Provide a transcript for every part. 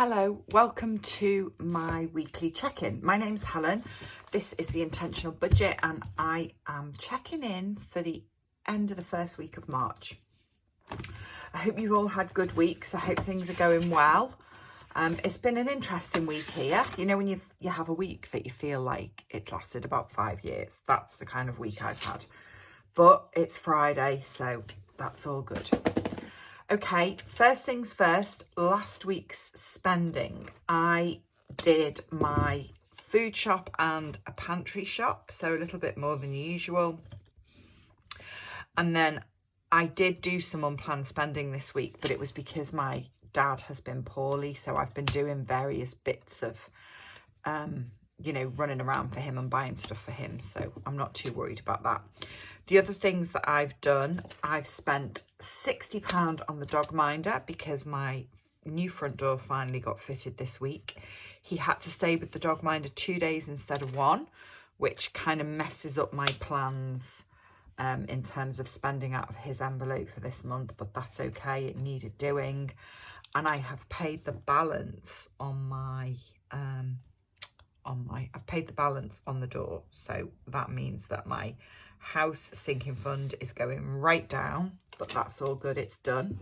Hello, welcome to my weekly check-in. My name's Helen. This is the Intentional Budget and I am checking in for the end of the first week of March. I hope you've all had good weeks. I hope things are going well. It's been an interesting week here. You know when you have a week that you feel like it's lasted about 5 years. That's the kind of week I've had. But it's Friday, so that's all good. Okay, first things first, last week's spending. I did my food shop and a pantry shop, so a little bit more than usual. And then I did do some unplanned spending this week, but it was because my dad has been poorly, so I've been doing various bits of, running around for him and buying stuff for him, so I'm not too worried about that. The other things that I've done, I've spent £60 on the dog minder because my new front door finally got fitted this week. He had to stay with the dog minder 2 days instead of 1, which kind of messes up my plans in terms of spending out of his envelope for this month, but that's okay, it needed doing. And I have paid the balance on my I've paid the balance on the door, so that means that my house sinking fund is going right down, but that's all good, it's done.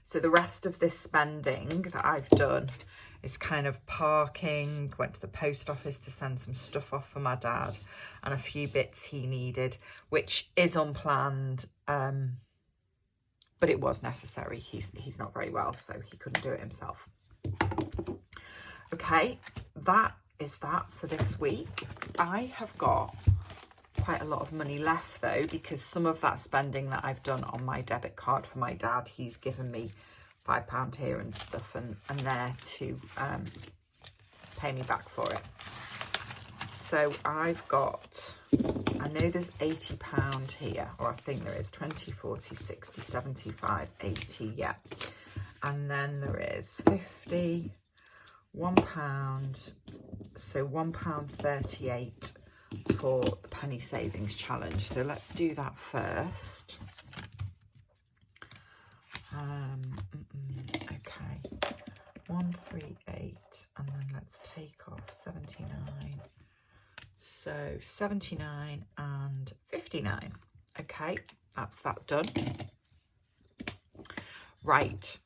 So the rest of this spending that I've done is kind of parking, went to the post office to send some stuff off for my dad and a few bits he needed, which is unplanned, but it was necessary. He's not very well, so he couldn't do it himself. Okay, that is that for this week. I have got quite a lot of money left though, because some of that spending that I've done on my debit card for my dad, he's given me £5 here and stuff and there to pay me back for it. So I've got, I know there's £80 here, or I think there is 20, 40, 60, 75, 80, yeah. And then there is 50, £1, so £1.38 for the penny savings challenge. So let's do that first. Okay, 138, and then let's take off 79. So 79 and 59. Okay, that's that done. Right.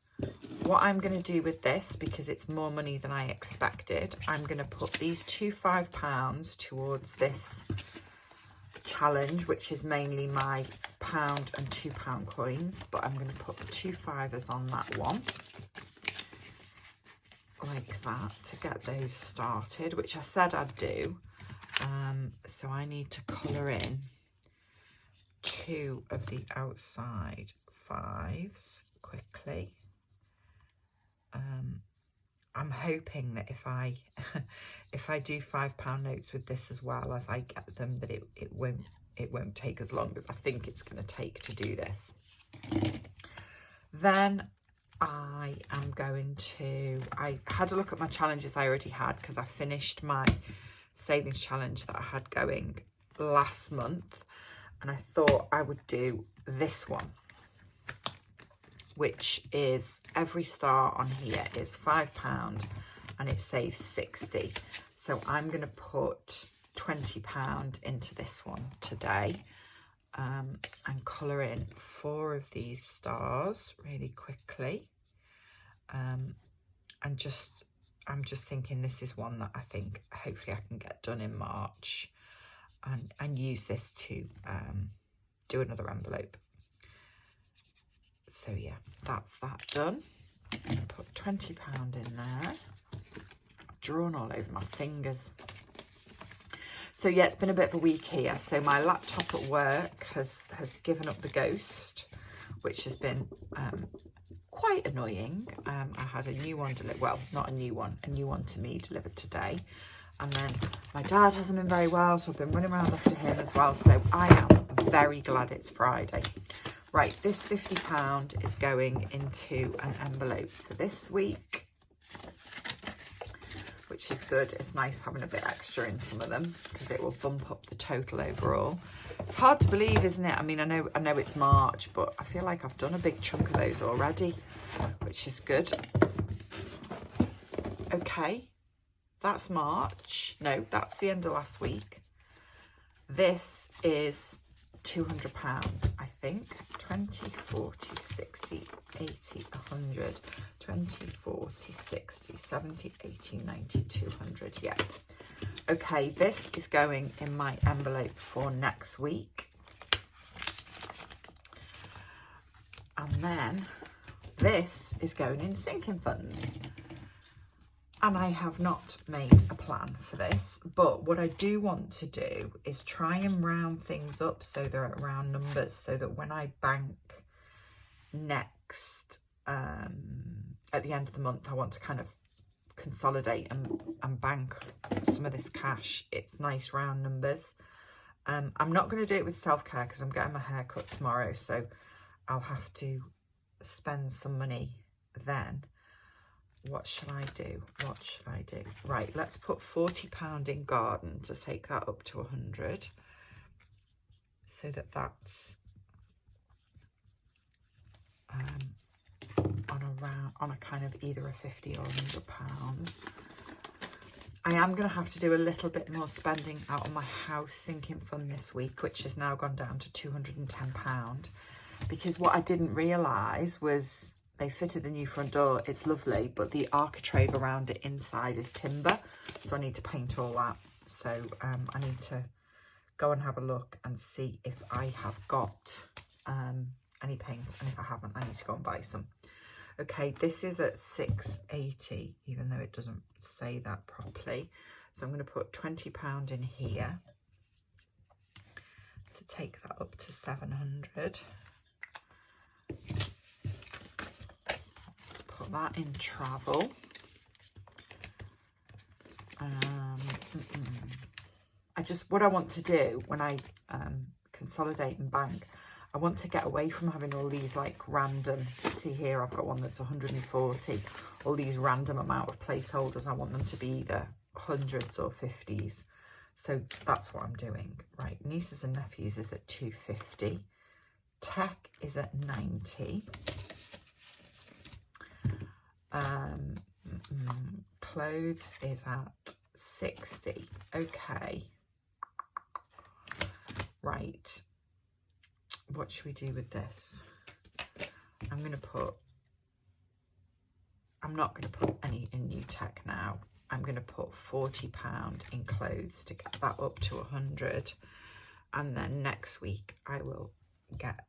What I'm going to do with this, because it's more money than I expected, I'm going to put these two £5 towards this challenge, which is mainly my £1 and £2 coins, but I'm going to put the 2 5s on that one, like that, to get those started, which I said I'd do. So I need to colour in 2 of the outside 5s quickly. I'm hoping that if I do £5 notes with this as well as I get them, that it won't take as long as I think it's going to take to do this. Then I had a look at my challenges I already had, because I finished my savings challenge that I had going last month, and I thought I would do this one, which is every star on here is £5 and it saves 60. So I'm going to put £20 into this one today, and colour in 4 of these stars really quickly. And I'm just thinking this is one that I think hopefully I can get done in March, and use this to do another envelope. So yeah, that's that done. I'm going to put £20 in there. I've drawn all over my fingers. So yeah, it's been a bit of a week here. So my laptop at work has given up the ghost, which has been quite annoying. I had a new one delivered, well, not a new one to me delivered today. And then my dad hasn't been very well, so I've been running around after him as well. So I am very glad it's Friday. Right, this £50 is going into an envelope for this week, which is good. It's nice having a bit extra in some of them because it will bump up the total overall. It's hard to believe, isn't it? I mean, I know it's March, but I feel like I've done a big chunk of those already, which is good. Okay, that's March. No, that's the end of last week. This is £200, I think. 20, 40, 60, 80, 100, 20, 40, 60, 70, 80, 90, 200. Yeah. Okay, this is going in my envelope for next week. And then this is going in sinking funds. And I have not made a plan for this, but what I do want to do is try and round things up so they're at round numbers, so that when I bank next, at the end of the month, I want to kind of consolidate and bank some of this cash. It's nice round numbers. I'm not going to do it with self-care because I'm getting my hair cut tomorrow, so I'll have to spend some money then. What should I do? What should I do? Right, let's put £40 in garden to take that up to 100. So that's on a kind of either a 50 or £100. I am going to have to do a little bit more spending out on my house sinking fund this week, which has now gone down to £210. Because what I didn't realise was they fitted the new front door. It's lovely, but the architrave around it inside is timber. So I need to paint all that. So I need to go and have a look and see if I have got any paint. And if I haven't, I need to go and buy some. Okay, this is at 680, even though it doesn't say that properly. So I'm going to put £20 in here to take that up to 700. Put that in travel. What I want to do when I consolidate and bank, I want to get away from having all these like random, see here I've got one that's 140, all these random amount of placeholders. I want them to be either hundreds or 50s. So that's what I'm doing. Right, nieces and nephews is at 250. Tech is at 90. Clothes is at 60. Okay. Right. What should we do with this? I'm not going to put any in new tech now. I'm going to put £40 in clothes to get that up to 100. And then next week I will get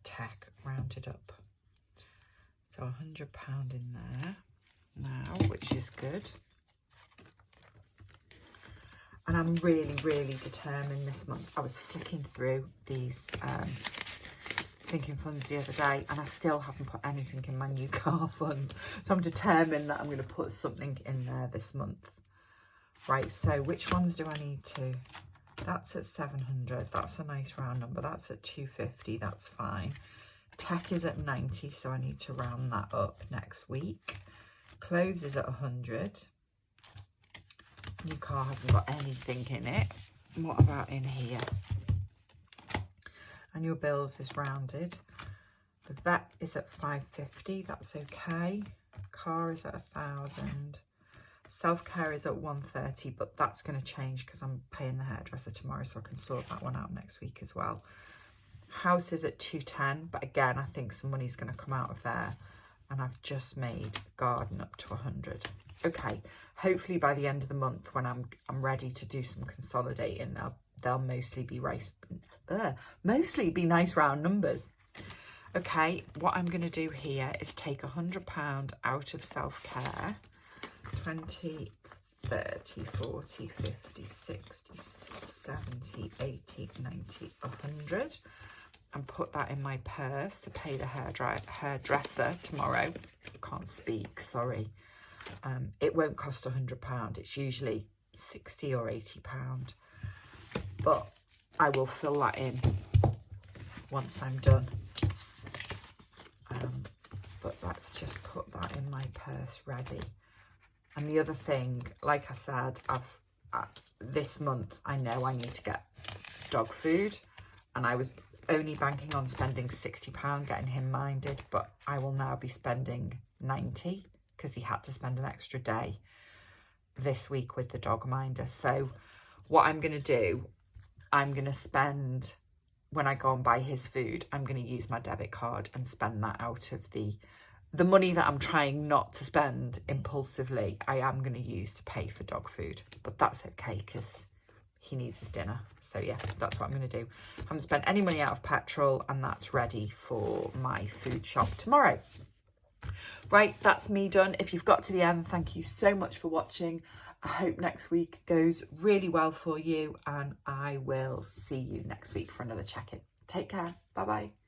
tech rounded up. So £100 in there now, which is good. And I'm really, really determined this month. I was flicking through these sinking funds the other day, and I still haven't put anything in my new car fund. So I'm determined that I'm going to put something in there this month. Right, so which ones do I need to? That's at 700. That's a nice round number. That's at 250. That's fine. Tech is at 90, so I need to round that up next week. Clothes is at 100. New car hasn't got anything in it. What about in here? Annual bills is rounded. The vet is at 550. That's okay. Car is at 1,000. Self-care is at 130, but that's going to change because I'm paying the hairdresser tomorrow, so I can sort that one out next week as well. House is at 210, but again, I think some money's going to come out of there. And I've just made garden up to 100. Okay, hopefully by the end of the month, when I'm ready to do some consolidating, they'll mostly be nice round numbers. Okay, what I'm going to do here is take £100 out of self-care. 20, 30, 40, 50, 60, 70, 80, 90, 100. And put that in my purse to pay the hairdresser tomorrow. I can't speak, sorry. It won't cost £100. It's usually £60 or £80. But I will fill that in once I'm done. But let's just put that in my purse ready. And the other thing, like I said, this month I know I need to get dog food, and I was only banking on spending £60 getting him minded, but I will now be spending 90 because he had to spend an extra day this week with the dog minder. So what I'm going to do, I'm going to spend, when I go and buy his food, I'm going to use my debit card and spend that out of the money that I'm trying not to spend impulsively. I am going to use to pay for dog food, but that's okay because he needs his dinner. So yeah, that's what I'm going to do. I haven't spent any money out of petrol, and that's ready for my food shop tomorrow. Right, that's me done. If you've got to the end, thank you so much for watching. I hope next week goes really well for you, and I will see you next week for another check-in. Take care. Bye-bye.